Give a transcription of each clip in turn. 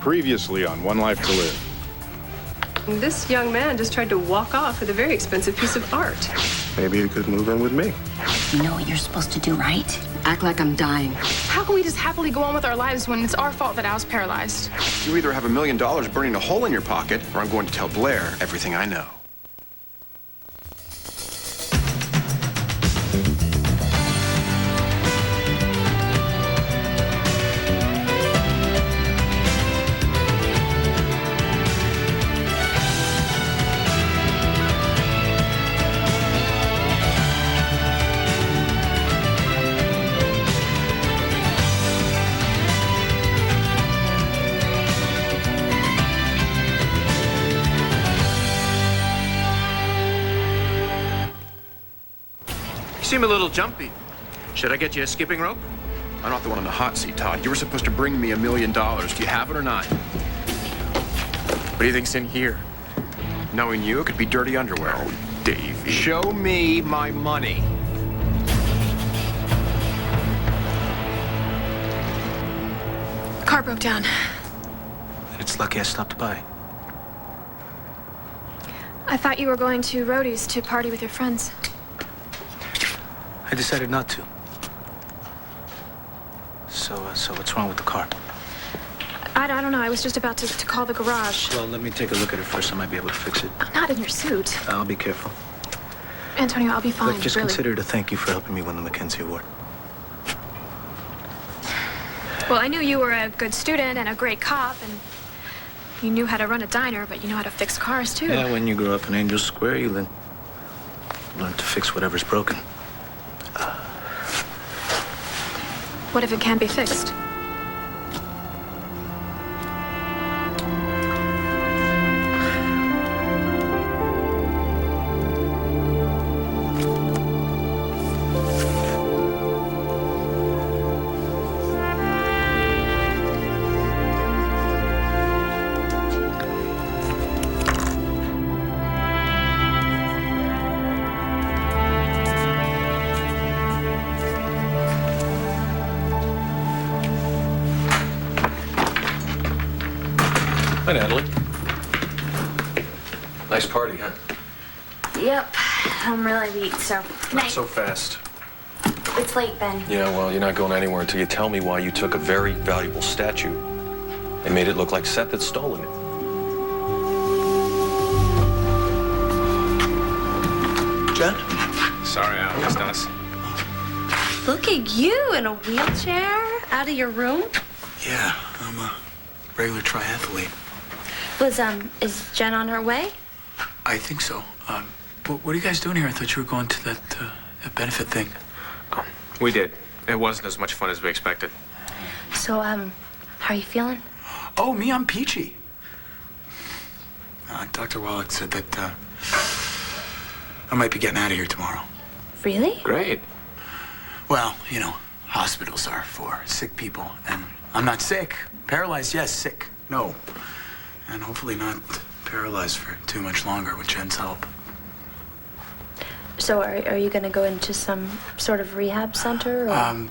Previously on One Life to Live. This young man just tried to walk off with a very expensive piece of art. Maybe you could move in with me. You know what you're supposed to do, right? Act like I'm dying. How can we just happily go on with our lives when it's our fault that Al's paralyzed? You either have $1 million burning a hole in your pocket, or I'm going to tell Blair everything I know. You seem a little jumpy. Should I get you a skipping rope? I'm not the one on the hot seat, Todd. You were supposed to bring me $1 million. Do you have it or not? What do you think's in here? Knowing you, it could be dirty underwear. Oh, Davey. Show me my money. Car broke down. It's lucky I stopped by. I thought you were going to Rhodey's to party with your friends. I decided not to. So what's wrong with the car? I don't know. I was just about to call the garage. Well, let me take a look at it first. I might be able to fix it. I'm not in your suit. I'll be careful. Antonio, I'll be fine, Look, just really. consider it a thank you for helping me win the Mackenzie Award. Well, I knew you were a good student and a great cop, and you knew how to run a diner, but you know how to fix cars, too. Yeah, when you grow up in Angel Square, you learn to fix whatever's broken. What if it can't be fixed? Hi, Natalie. Nice party, huh? Yep, I'm really weak, so good Not night. so fast. It's late, Ben. Yeah, well, you're not going anywhere until you tell me why you took a very valuable statue and made it look like Seth had stolen it. Jen? Sorry, Al. Missed us. Look at you in a wheelchair out of your room. Yeah, I'm a regular triathlete. Is Jen on her way? I think so. What are you guys doing here? I thought you were going to that benefit thing. Oh, we did. It wasn't as much fun as we expected. So, how are you feeling? Oh, me, I'm peachy. Dr. Wallach said that I might be getting out of here tomorrow. Really? Great. Well, you know, hospitals are for sick people, and I'm not sick. Paralyzed, yes. Sick, no. And hopefully not paralyzed for too much longer with Jen's help. So, are you going to go into some sort of rehab center? Or?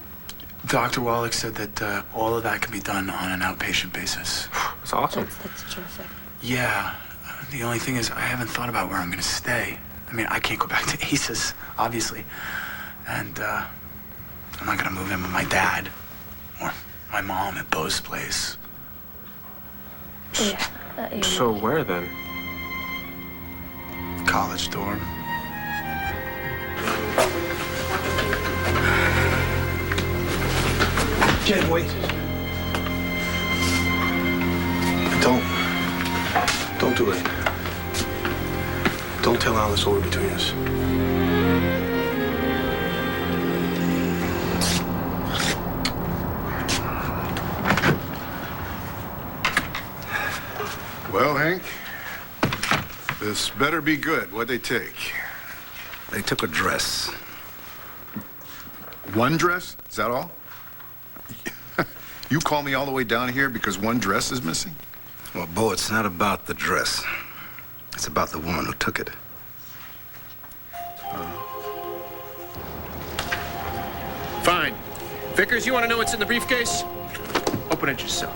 Dr. Wallach said that all of that can be done on an outpatient basis. That's awesome. That's terrific. Yeah. The only thing is, I haven't thought about where I'm going to stay. I mean, I can't go back to Aces, obviously. And I'm not going to move in with my dad or my mom at Beau's place. Yeah. So where then? College dorm. Jen, wait. Don't do it. Don't tell Al this over between us. Well, Hank, this better be good. What'd they take? They took a dress. One dress? Is that all? You call me all the way down here because one dress is missing? Well, Bo, it's not about the dress. It's about the woman who took it. Fine. Vickers, you want to know what's in the briefcase? Open it yourself.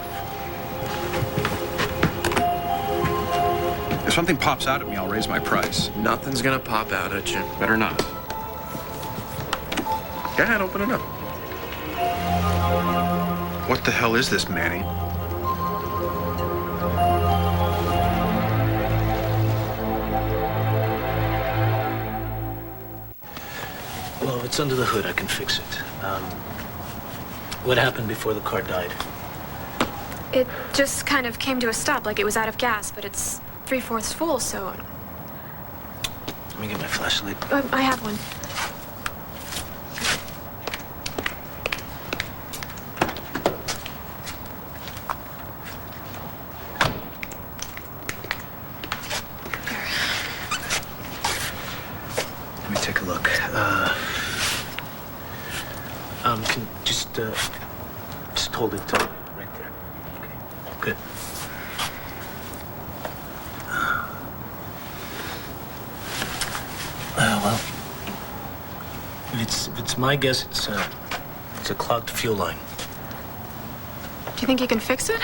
something pops out at me, I'll raise my price. Nothing's gonna pop out at you. Better not. Go ahead, open it up. What the hell is this, Manny? Well, if it's under the hood, I can fix it. What happened before the car died? It just kind of came to a stop, like it was out of gas, but it's 3/4 full, so Let me get my flashlight. I have one. Let me take a look. Can just hold it right there. Okay, good. Well, if it's my guess, it's a clogged fuel line. Do you think you can fix it?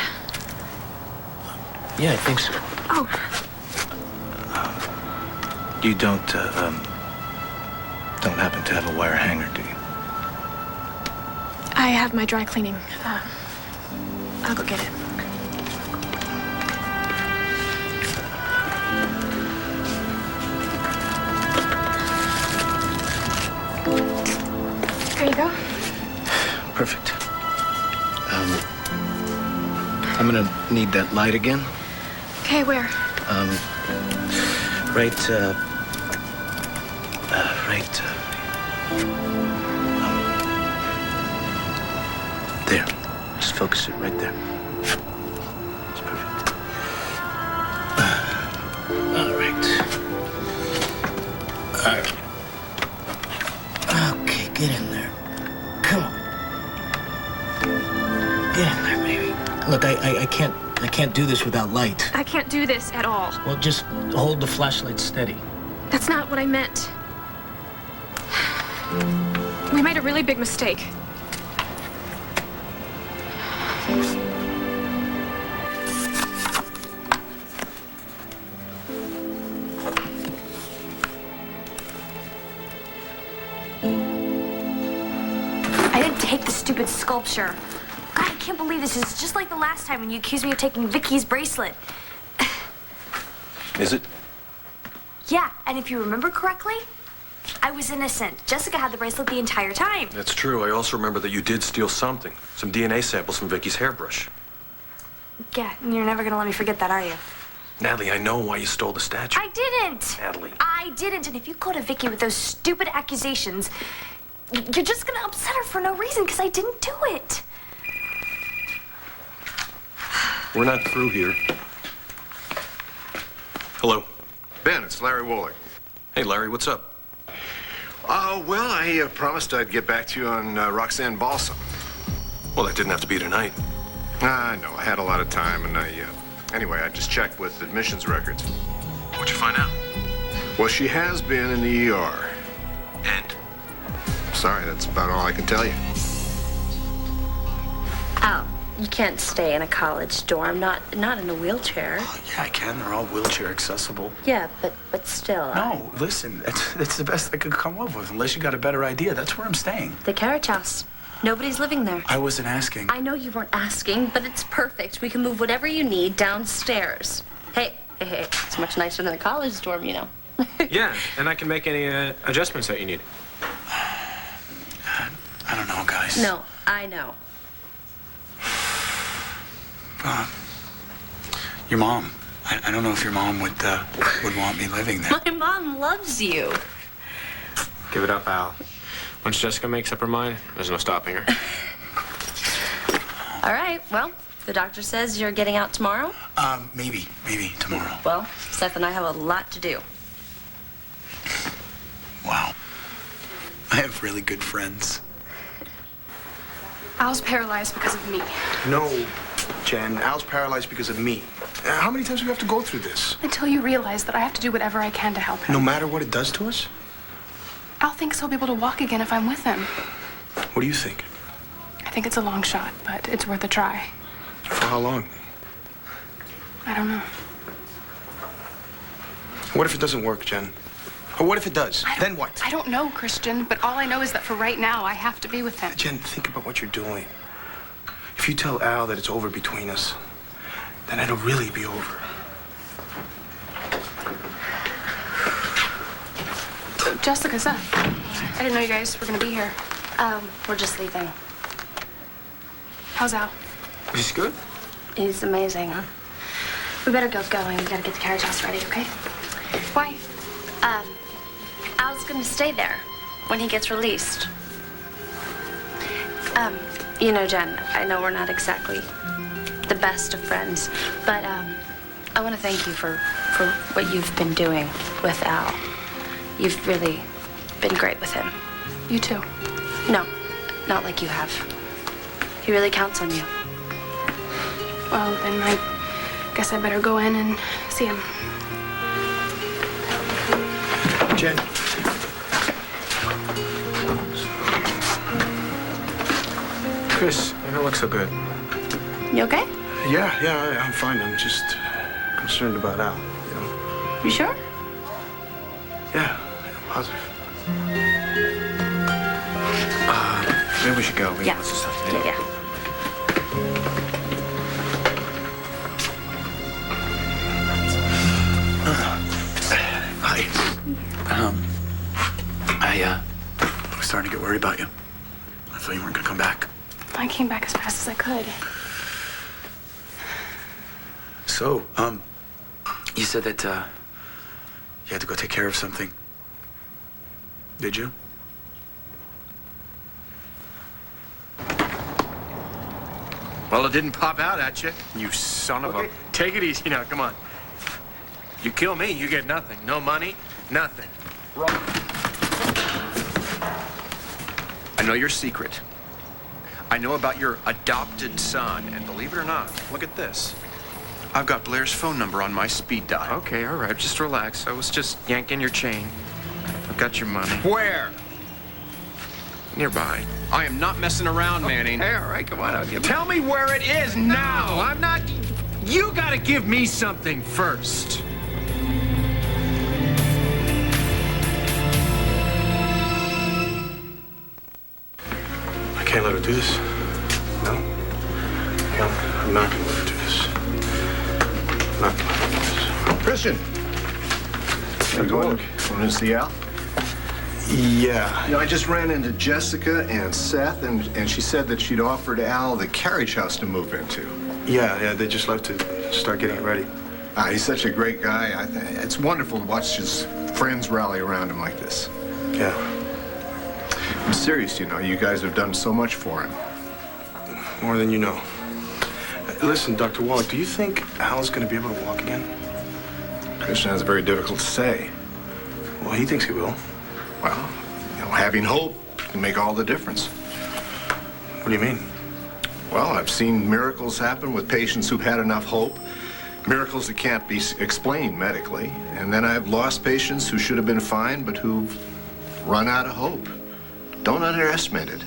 Yeah, I think so. Oh, You don't happen to have a wire hanger, do you? I have my dry cleaning. I'll go get it. There you go. Perfect. I'm gonna need that light again. Okay, where? Right, there. Just focus it right there. That's perfect. All right. Okay, get in there. Come on. Get in there, baby. Look, I can't do this without light. I can't do this at all. Well, just hold the flashlight steady. That's not what I meant. We made a really big mistake. I didn't take the stupid sculpture. God, I can't believe this is just like the last time when you accused me of taking Vicky's bracelet. Is it? Yeah, and if you remember correctly, I was innocent. Jessica had the bracelet the entire time. That's true. I also remember that you did steal something. Some DNA samples from Vicky's hairbrush. Yeah, and you're never gonna let me forget that, are you? Natalie, I know why you stole the statue. I didn't! Natalie. I didn't, and if you go to Vicky with those stupid accusations, you're just gonna upset her for no reason, because I didn't do it. We're not through here. Hello. Ben, it's Larry Wooley. Hey, Larry, what's up? Well, I promised I'd get back to you on Roxanne Balsam. Well, that didn't have to be tonight. I know, I had a lot of time, and anyway, I just checked with admissions records. What'd you find out? Well, she has been in the ER. And? Sorry, that's about all I can tell you. Al, you can't stay in a college dorm, not in a wheelchair. Oh, yeah, I can. They're all wheelchair accessible. Yeah, but still. No, listen, it's the best I could come up with. Unless you got a better idea, that's where I'm staying. The carriage house. Nobody's living there. I wasn't asking. I know you weren't asking, but it's perfect. We can move whatever you need downstairs. Hey, it's much nicer than a college dorm, you know. Yeah, and I can make any adjustments that you need. I don't know, guys. No, I know. Your mom. I don't know if your mom would want me living there. My mom loves you. Give it up, Al. Once Jessica makes up her mind, there's no stopping her. All right, well, the doctor says you're getting out tomorrow? Maybe tomorrow. Well, Seth and I have a lot to do. Wow. I have really good friends. Al's paralyzed because of me. No, Jen. Al's paralyzed because of me. How many times do we have to go through this? Until you realize that I have to do whatever I can to help him. No matter what it does to us? Al thinks he'll be able to walk again if I'm with him. What do you think? I think it's a long shot, but it's worth a try. For how long? I don't know. What if it doesn't work, Jen? Or what if it does? Then what? I don't know, Christian, but all I know is that for right now, I have to be with him. Jen, think about what you're doing. If you tell Al that it's over between us, then it'll really be over. Jessica, Seth, I didn't know you guys were gonna be here. We're just leaving. How's Al? Is this good? He's amazing. We better get going. We gotta get the carriage house ready, okay? Why? Al's gonna stay there when he gets released. You know, Jen, I know we're not exactly the best of friends, but I want to thank you for what you've been doing with Al. You've really been great with him. You too. No, not like you have. He really counts on you. Well, then I guess I better go in and see him. Jen. Chris, you don't look so good. You okay? Yeah, I'm fine. I'm just concerned about Al, you know? You sure? Yeah, I'm positive. Maybe we should go. We Yeah. got some stuff to do. Yeah. Hi. I was starting to get worried about you. I thought you weren't gonna come back. I came back as fast as I could. So, you said that, you had to go take care of something. Did you? Well, it didn't pop out at you, you son of a... Take it easy now, come on. You kill me, you get nothing. No money, nothing. I know your secret. I know about your adopted son, and believe it or not, look at this. I've got Blair's phone number on my speed dial. Okay, all right, just relax. I was just yanking your chain. I've got your money. Where? Nearby. I am not messing around, Manning. Hey, all right, come on, I'll give Tell me where it is now! I'm not... You gotta give me something first. I can't let her do this. No. I'm not gonna let her do this. I'm not gonna let her do this. Christian. You going to see Al? Yeah. You know, I just ran into Jessica and Seth, and she said that she'd offered Al the carriage house to move into. Yeah, they just left to start getting it ready. He's such a great guy. It's wonderful to watch his friends rally around him like this. Yeah. I'm serious, you know. You guys have done so much for him. More than you know. Listen, Dr. Wallach, do you think Al's gonna be able to walk again? Christian, that's very difficult to say. Well, he thinks he will. Well, you know, having hope can make all the difference. What do you mean? Well, I've seen miracles happen with patients who've had enough hope. Miracles that can't be explained medically. And then I've lost patients who should have been fine, but who've run out of hope. Don't underestimate it.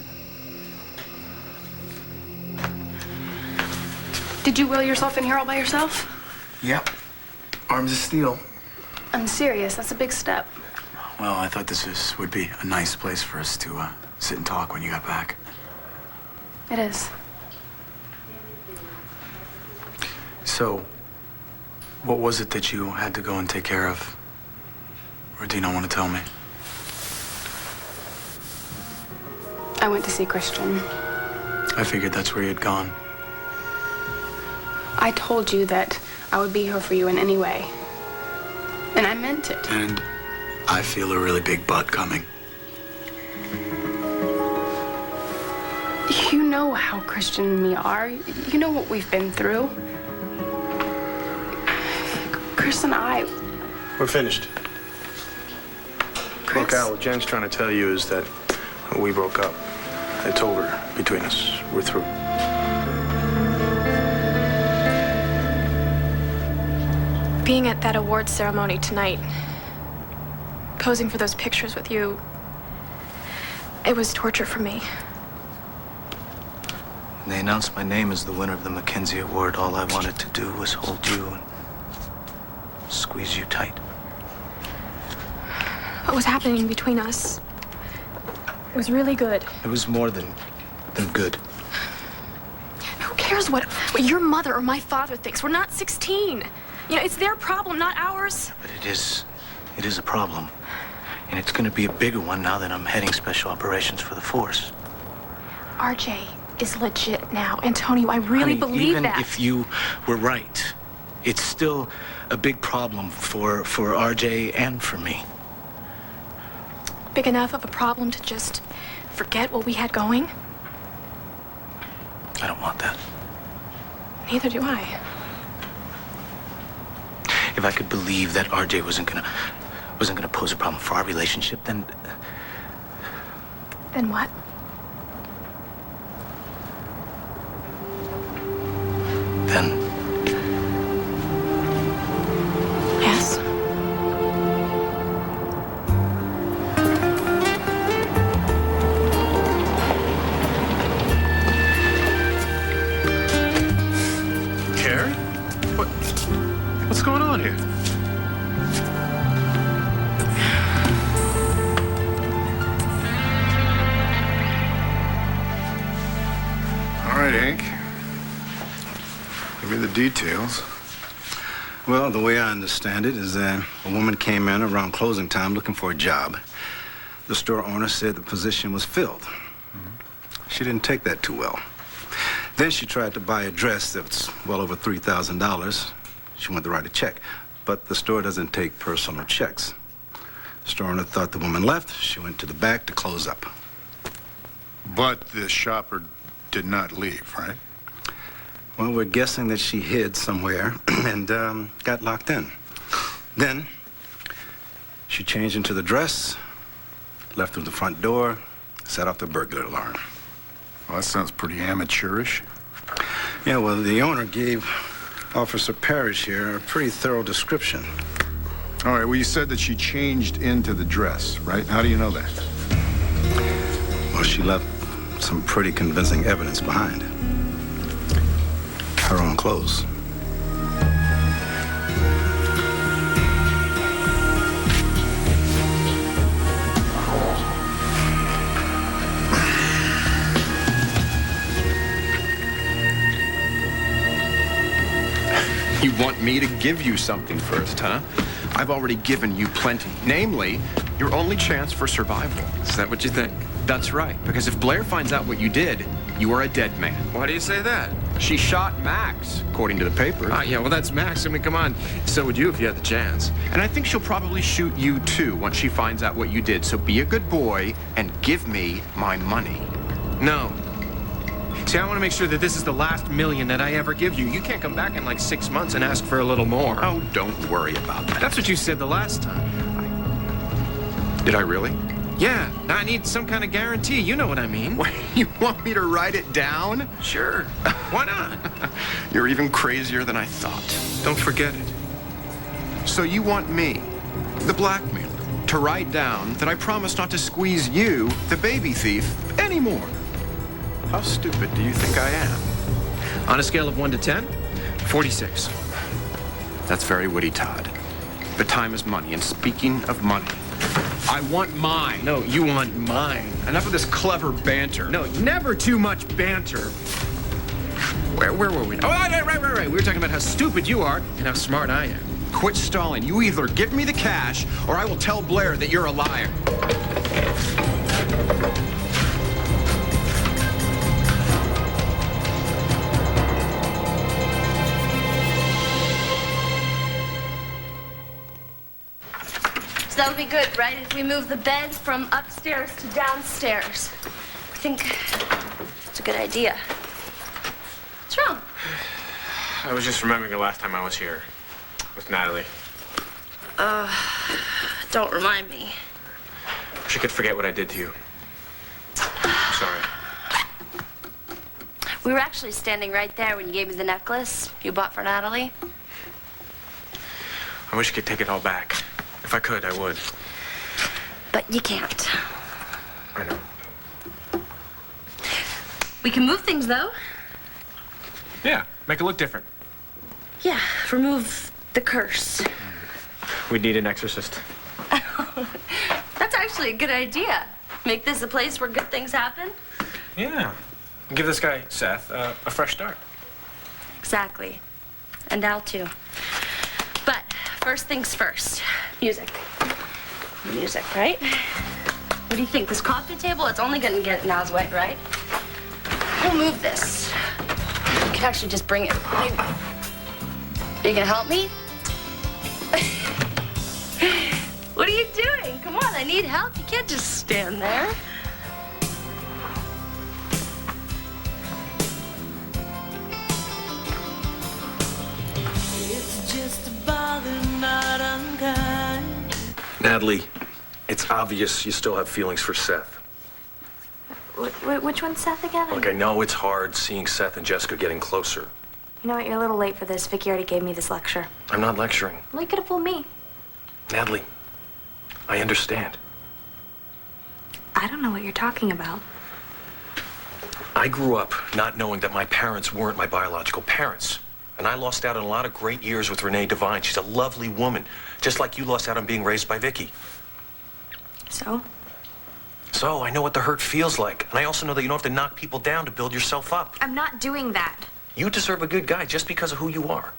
Did you will yourself in here all by yourself? Yep. Arms of steel. I'm serious. That's a big step. Well, I thought would be a nice place for us to sit and talk when you got back. It is. So, what was it that you had to go and take care of? Or do you not want to tell me? I went to see Christian. I figured that's where you'd gone. I told you that I would be here for you in any way. And I meant it. And I feel a really big butt coming. You know how Christian and me are. You know what we've been through. Chris and I... We're finished. Chris? Look, Al, what Jen's trying to tell you is that we broke up. It's over between us. We're through. Being at that awards ceremony tonight, posing for those pictures with you, it was torture for me. When they announced my name as the winner of the Mackenzie Award, all I wanted to do was hold you and squeeze you tight. what was happening between us was really good. It was more than good. Who cares what your mother or my father thinks? We're not 16. You know, it's their problem, not ours. But it is a problem. And it's gonna be a bigger one now that I'm heading special operations for the force. RJ is legit now. Antonio, I really believe even that. If you were right, it's still a big problem for RJ and for me. Big enough of a problem to just forget what we had going? I don't want that. Neither do I. If I could believe that RJ wasn't gonna pose a problem for our relationship, then Then what? then Yes. Carrie? What's going on here? All right, Hank. Give me the details. Well, the way I understand it is that a woman came in around closing time looking for a job. The store owner said the position was filled. She didn't take that too well. Then she tried to buy a dress that's well over $3,000. She wanted to write a check, but the store doesn't take personal checks. The store owner thought the woman left. She went to the back to close up. But the shopper did not leave, right? Well, we're guessing that she hid somewhere and got locked in. Then she changed into the dress, left through the front door, set off the burglar alarm. Well, that sounds pretty amateurish. Yeah, well, the owner gave Officer Parrish here a pretty thorough description. All right, well, you said that she changed into the dress, right? How do you know that? Well, she left some pretty convincing evidence behind. Her own clothes. You want me to give you something first, huh? I've already given you plenty. Namely, your only chance for survival. Is that what you think? That's right, because if Blair finds out what you did, you are a dead man. Why do you say that? She shot Max, according to the papers. Yeah, well, that's Max. I mean, come on. So would you if you had the chance. And I think she'll probably shoot you, too, once she finds out what you did. So be a good boy and give me my money. No. See, I want to make sure that this is the last million that I ever give you. You can't come back in like 6 months and ask for a little more. Oh, don't worry about that. That's what you said the last time. Did I really? Yeah, I need some kind of guarantee. You know what I mean. You want me to write it down? Sure. Why not? You're even crazier than I thought. Don't forget it. So you want me, the blackmailer, to write down that I promise not to squeeze you, the baby thief, anymore? How stupid do you think I am? On a scale of 1 to 10, 46. That's very witty, Todd. But time is money, and speaking of money, I want mine. No, you want mine. Enough of this clever banter. No, never too much banter. Where were we? Oh, right. We were talking about how stupid you are and how smart I am. Quit stalling. You either give me the cash, or I will tell Blair that you're a liar. So that would be good, right? If we move the bed from upstairs to downstairs. I think it's a good idea. What's wrong? I was just remembering the last time I was here with Natalie. Don't remind me. She could forget what I did to you. I'm sorry. We were actually standing right there when you gave me the necklace you bought for Natalie. I wish I could take it all back. If I could, I would. But you can't. I know. We can move things, though. Yeah, make it look different. Yeah, remove the curse. We'd need an exorcist. That's actually a good idea. Make this a place where good things happen. Yeah. Give this guy, Seth, a fresh start. Exactly. And Al, too. But first things first. Music. Music, right? What do you think? This coffee table, it's only gonna get Al's way, right? We'll move this. You can actually just bring it. Are you gonna help me? What are you doing? Come on, I need help. You can't just stand there. It's just a bother, not unkind. Natalie, it's obvious you still have feelings for Seth. Which one's Seth again? Look, I know it's hard seeing Seth and Jessica getting closer. You know what? You're a little late for this. Vicky already gave me this lecture. I'm not lecturing. Well, you could have fooled me. Natalie, I understand. I don't know what you're talking about. I grew up not knowing that my parents weren't my biological parents. And I lost out on a lot of great years with Renee Devine. She's a lovely woman, just like you lost out on being raised by Vicky. So? So, I know what the hurt feels like. And I also know that you don't have to knock people down to build yourself up. I'm not doing that. You deserve a good guy just because of who you are.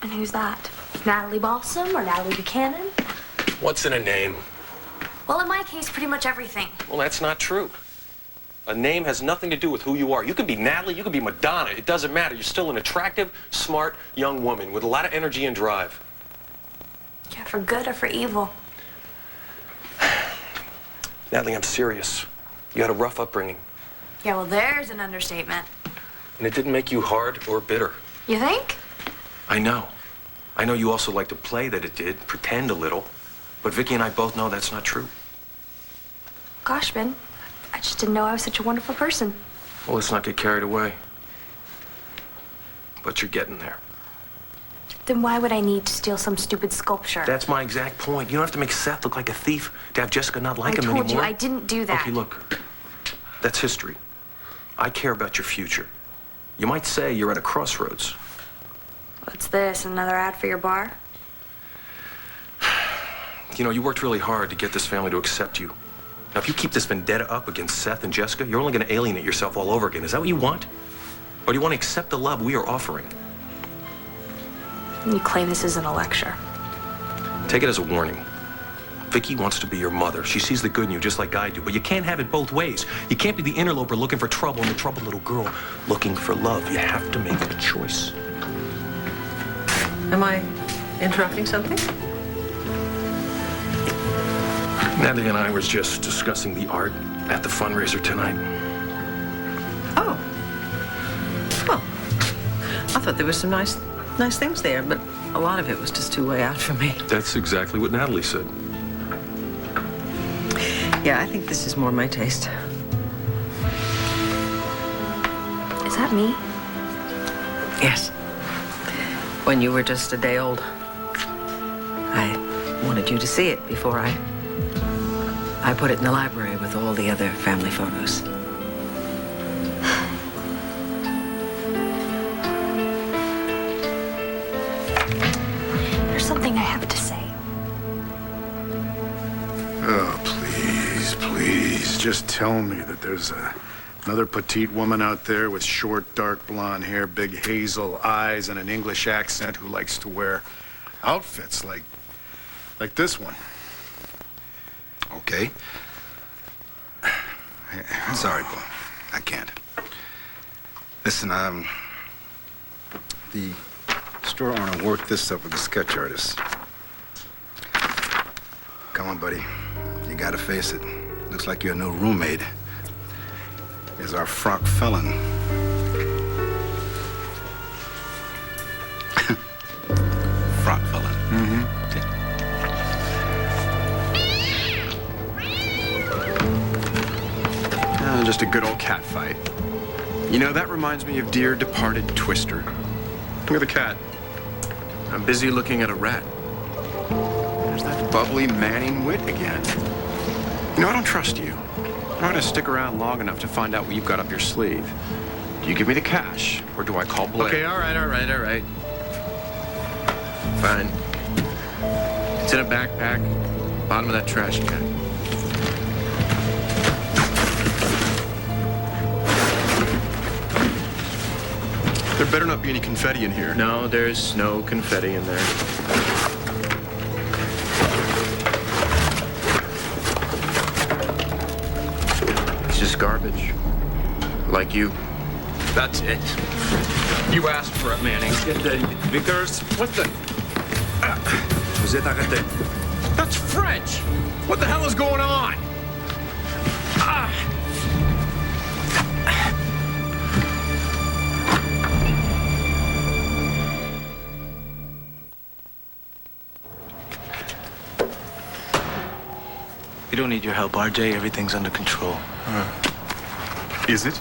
And who's that? Natalie Balsam or Natalie Buchanan? What's in a name? Well, in my case, pretty much everything. Well, that's not true. A name has nothing to do with who you are. You can be Natalie, you can be Madonna. It doesn't matter. You're still an attractive, smart, young woman with a lot of energy and drive. Yeah, for good or for evil. Natalie, I'm serious. You had a rough upbringing, Yeah, well, there's an understatement. and it didn't make you hard or bitter. You think? I know. I know you also like to play that it did, pretend a little. But Vicky and I both know that's not true. Gosh, Ben, I just didn't know I was such a wonderful person. Well, let's not get carried away. But you're getting there. Then why would I need to steal some stupid sculpture? That's my exact point. You don't have to make Seth look like a thief to have Jessica not like him anymore. I told you I didn't do that. Okay, look. That's history. I care about your future. You might say you're at a crossroads. What's this, another ad for your bar? You know, you worked really hard to get this family to accept you. Now, if you keep this vendetta up against Seth and Jessica, you're only going to alienate yourself all over again. Is that what you want? Or do you want to accept the love we are offering? You claim this isn't a lecture. Take it as a warning. Vicky wants to be your mother. She sees the good in you just like I do, but you can't have it both ways. You can't be the interloper looking for trouble and the troubled little girl looking for love. You have to make a choice. Am I interrupting something? Natalie and I was just discussing the art at the fundraiser tonight. Oh. Well, I thought there were some nice things there, but a lot of it was just too way out for me. That's exactly what Natalie said. Yeah, I think this is more my taste. Is that me? Yes. When you were just a day old. I wanted you to see it before I put it in the library with all the other family photos. There's something I have to say. Oh, please, just tell me that there's another petite woman out there with short, dark blonde hair, big hazel eyes, and an English accent who likes to wear outfits like this one. Okay. Sorry, Paul. I can't. Listen, the store owner worked this up with the sketch artist. Come on, buddy. You gotta face it. Looks like your new roommate is our frock felon. Frock felon. Mm-hmm. Just a good old cat fight. You know, that reminds me of dear departed Twister. Look at the cat. I'm busy looking at a rat. There's that bubbly Manning wit again. You know, I don't trust you. I'm not gonna stick around long enough to find out what you've got up your sleeve. Do you give me the cash, or do I call Blair? Okay, all right. Fine. It's in a backpack. Bottom of that trash can. There better not be any confetti in here. No, there's no confetti in there. It's just garbage. Like you. That's it. You asked for it, Manning. Vickers, what the... Vous êtes arrêté. That's French! What the hell is going on? You don't need your help, RJ. Everything's under control. Is it?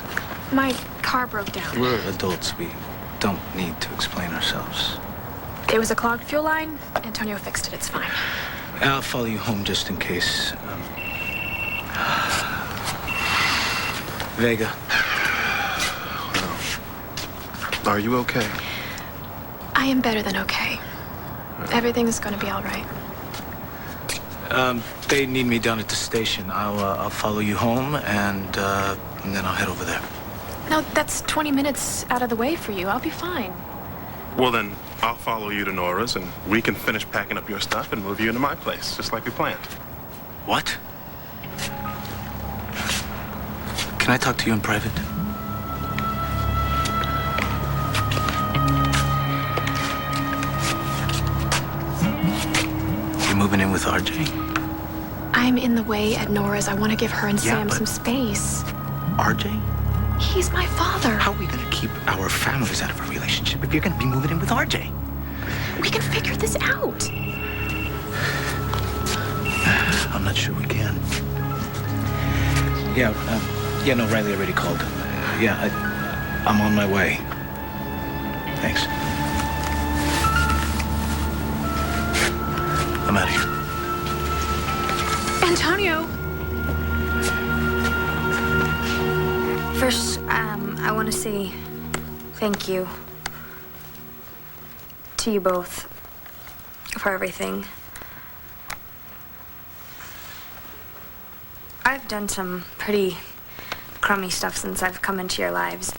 My car broke down. We're adults. We don't need to explain ourselves. It was a clogged fuel line. Antonio fixed it. It's fine. I'll follow you home just in case. Vega. Are you okay? I am better than okay. Everything is going to be all right. They need me down at the station. I'll follow you home, and then I'll head over there. No, that's 20 minutes out of the way for you. I'll be fine. Well, then, I'll follow you to Nora's, and we can finish packing up your stuff and move you into my place, just like we planned. What? Can I talk to you in private? You're moving in with RJ? I'm in the way at Nora's. I want to give her and Yeah, Sam but- some space. RJ? He's my father. How are we gonna keep our families out of a relationship if you're gonna be moving in with RJ? We can figure this out. I'm not sure we can. Yeah, no, Riley already called. I'm on my way. Thanks. I'm out of here. Antonio. First, I want to say thank you to you both for everything. I've done some pretty crummy stuff since I've come into your lives.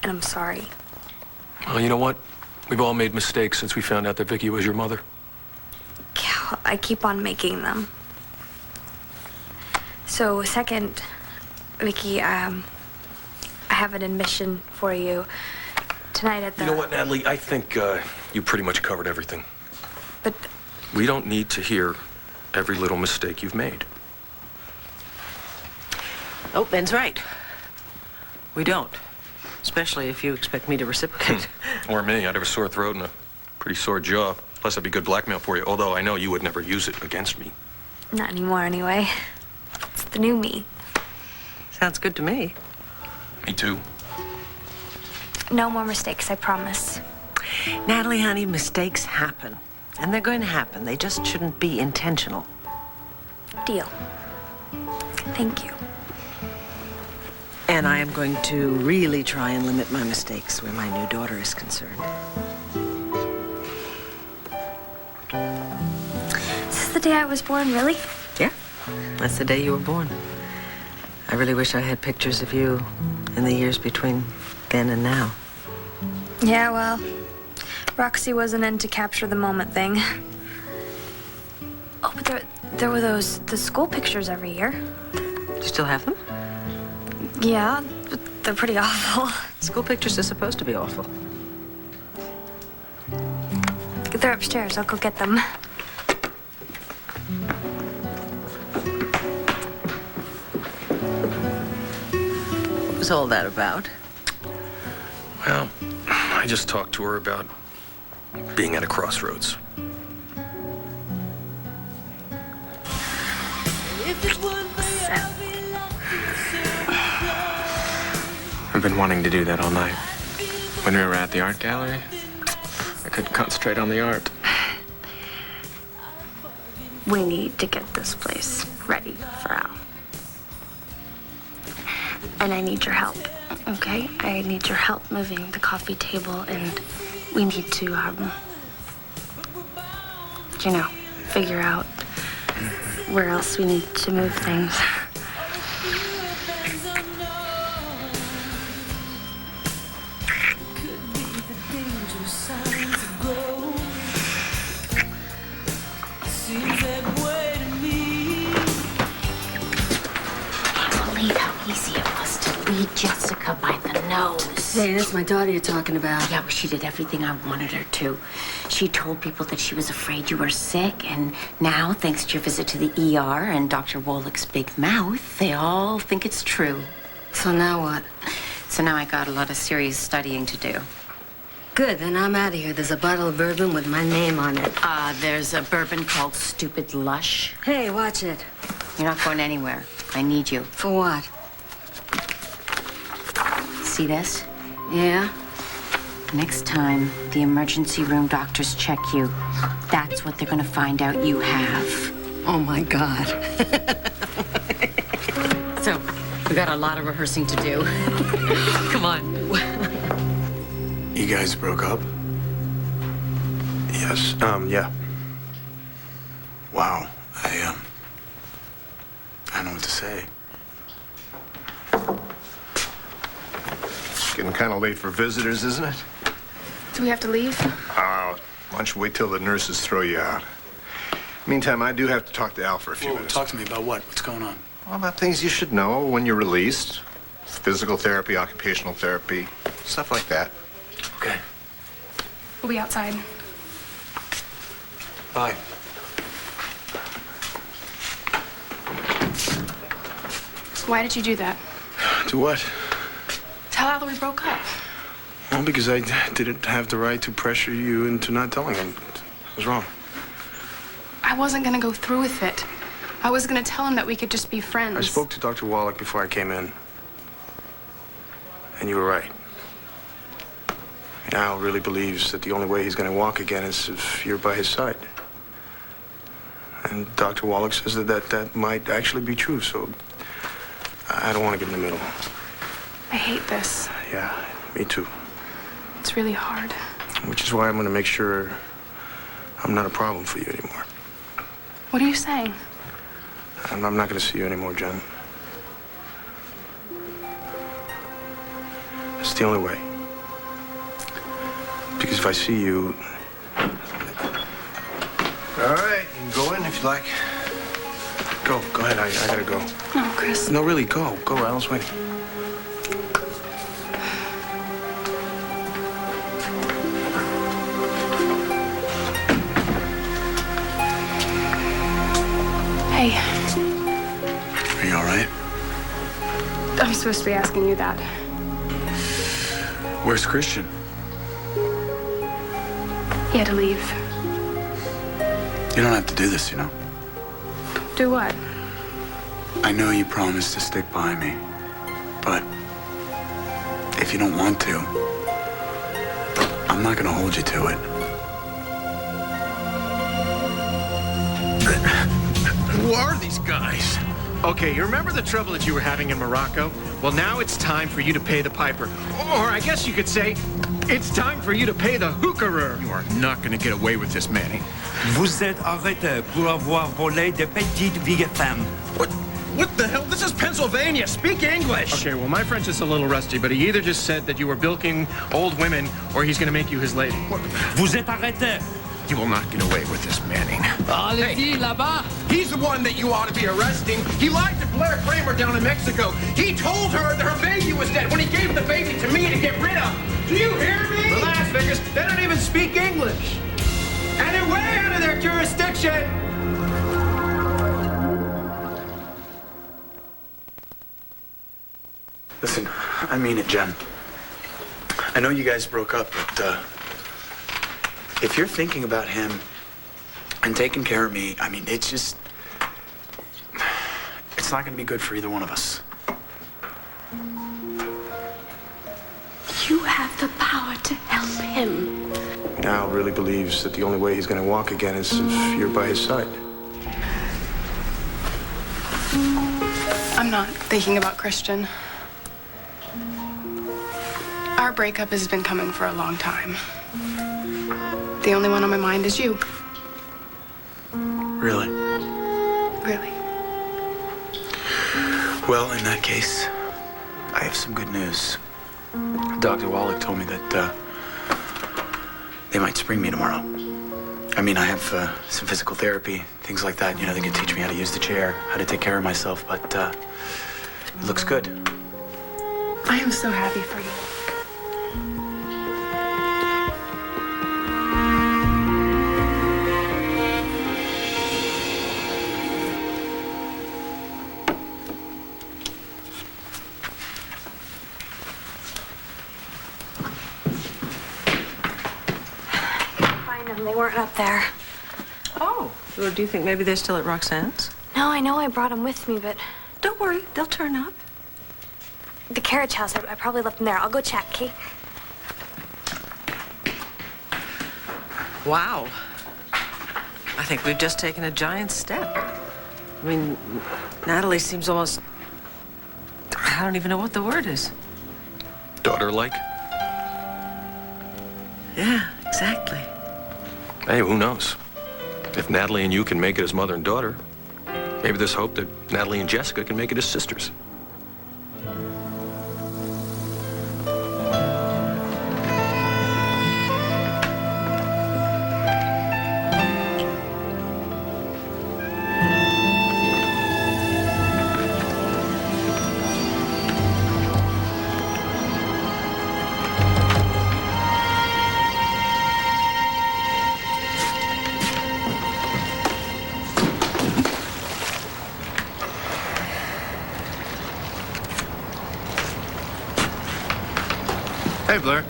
And I'm sorry. Well, you know what? We've all made mistakes since we found out that Vicky was your mother. I keep on making them. So, second, Vicky, I have an admission for you. Tonight at the... You know what, Natalie? I think you pretty much covered everything. But... We don't need to hear every little mistake you've made. Oh, Ben's right. We don't. Especially if you expect me to reciprocate. Or me. I'd have a sore throat and a pretty sore jaw. Plus, I'd be good blackmail for you, although I know you would never use it against me. Not anymore, anyway. It's the new me. Sounds good to me. Me too. No more mistakes, I promise. Natalie, honey, mistakes happen. And they're going to happen. They just shouldn't be intentional. Deal. Thank you. And I am going to really try and limit my mistakes where my new daughter is concerned. Is this the day I was born, really? Yeah, that's the day you were born. I really wish I had pictures of you in the years between then and now. Yeah, well, Roxy wasn't into capture the moment thing. Oh, but there were the school pictures every year. Do you still have them? Yeah, but they're pretty awful. School pictures are supposed to be awful. They're upstairs. I'll go get them. What was all that about? Well, I just talked to her about being at a crossroads. I've been wanting to do that all night. When we were at the art gallery, I couldn't concentrate on the art. We need to get this place ready for Al. And I need your help, okay? I need your help moving the coffee table, and we need to you know, figure out where else we need to move things. Jessica by the nose. Hey, that's my daughter you're talking about. Yeah, well, she did everything I wanted her to. She told people that she was afraid you were sick, and now, thanks to your visit to the ER and Dr. Wallach's big mouth, they all think it's true. So now what? So now I got a lot of serious studying to do. Good, then I'm out of here. There's a bottle of bourbon with my name on it. There's a bourbon called Stupid Lush. Hey, watch it. You're not going anywhere. I need you. For what? See this? Yeah? Next time the emergency room doctors check you, that's what they're gonna find out you have. Oh, my God. So, we got a lot of rehearsing to do. Come on. You guys broke up? Yes, yeah. Wow, I don't know what to say. Getting kind of late for visitors, isn't it? Do we have to leave? Why don't you wait till the nurses throw you out? Meantime, I do have to talk to Al for a few minutes. Talk to me about what? What's going on? Well, about things you should know when you're released. Physical therapy, occupational therapy, stuff like that. Okay. We'll be outside. Bye. Why did you do that? To what? Tell Al that we broke up. Well, because I didn't have the right to pressure you into not telling him. It was wrong. I wasn't gonna go through with it. I was gonna tell him that we could just be friends. I spoke to Dr. Wallach before I came in. And you were right. Al really believes that the only way he's going to walk again is if you're by his side. And Dr. Wallach says that might actually be true, so I don't want to get in the middle. I hate this. Yeah, me too. It's really hard. Which is why I'm going to make sure I'm not a problem for you anymore. What are you saying? I'm not going to see you anymore, Jen. It's the only way. Because if I see you... All right, you can go in if you like. Go ahead, I gotta go. No, Chris. No, really, go. Go, Al's waiting. Hey, Are you all right? I'm supposed to be asking you that. Where's Christian? He had to leave. You don't have to do this, you know. Do what? I know you promised to stick by me, but if you don't want to, I'm not gonna hold you to it. Who are these guys? Okay, you remember the trouble that you were having in Morocco? Well, now it's time for you to pay the piper. Or I guess you could say, it's time for you to pay the hookerer. You are not going to get away with this, Manny. Vous êtes arrêté pour avoir volé des petites vieilles femmes. What the hell? This is Pennsylvania. Speak English. Okay, well, my French is a little rusty, but he either just said that you were bilking old women or he's going to make you his lady. Vous êtes arrêté. You will not get away with this, Manning. Hey, là-bas. He's the one that you ought to be arresting. He lied to Blair Kramer down in Mexico. He told her that her baby was dead when he gave the baby to me to get rid of. Do you hear me? Relax, Vickers. They don't even speak English. And they're way out of their jurisdiction. Listen, I mean it, Jen. I know you guys broke up, but if you're thinking about him and taking care of me, I mean, it's not going to be good for either one of us. You have the power to help him. Al really believes that the only way he's going to walk again is if you're by his side. I'm not thinking about Christian. Our breakup has been coming for a long time. The only one on my mind is you. Really? Really? Well, in that case, I have some good news. Dr. Wallach told me that they might spring me tomorrow. I mean, I have some physical therapy, things like that. You know, they can teach me how to use the chair, how to take care of myself, but it looks good. I am so happy for you. They weren't up there. Oh. Well, do you think maybe they're still at Roxanne's? No, I know I brought them with me, but... Don't worry, they'll turn up. The carriage house, I probably left them there. I'll go check, okay? Wow. I think we've just taken a giant step. I mean, Natalie seems almost... I don't even know what the word is. Daughter-like? Yeah, exactly. Hey, who knows? If Natalie and you can make it as mother and daughter, maybe there's hope that Natalie and Jessica can make it as sisters. Hey, Blair.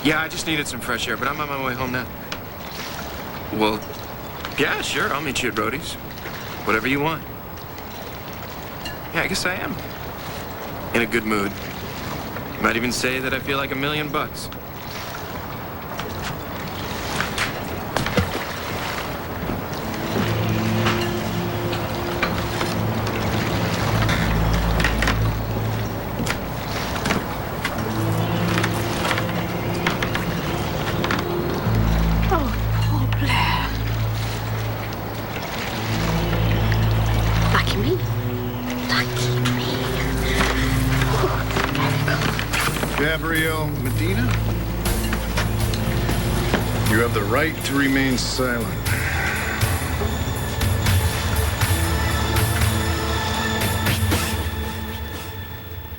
Yeah, I just needed some fresh air, but I'm on my way home now. Well, yeah, sure, I'll meet you at Brody's. Whatever you want. Yeah, I guess I am. In a good mood. Might even say that I feel like $1,000,000. Gabrielle Medina, you have the right to remain silent.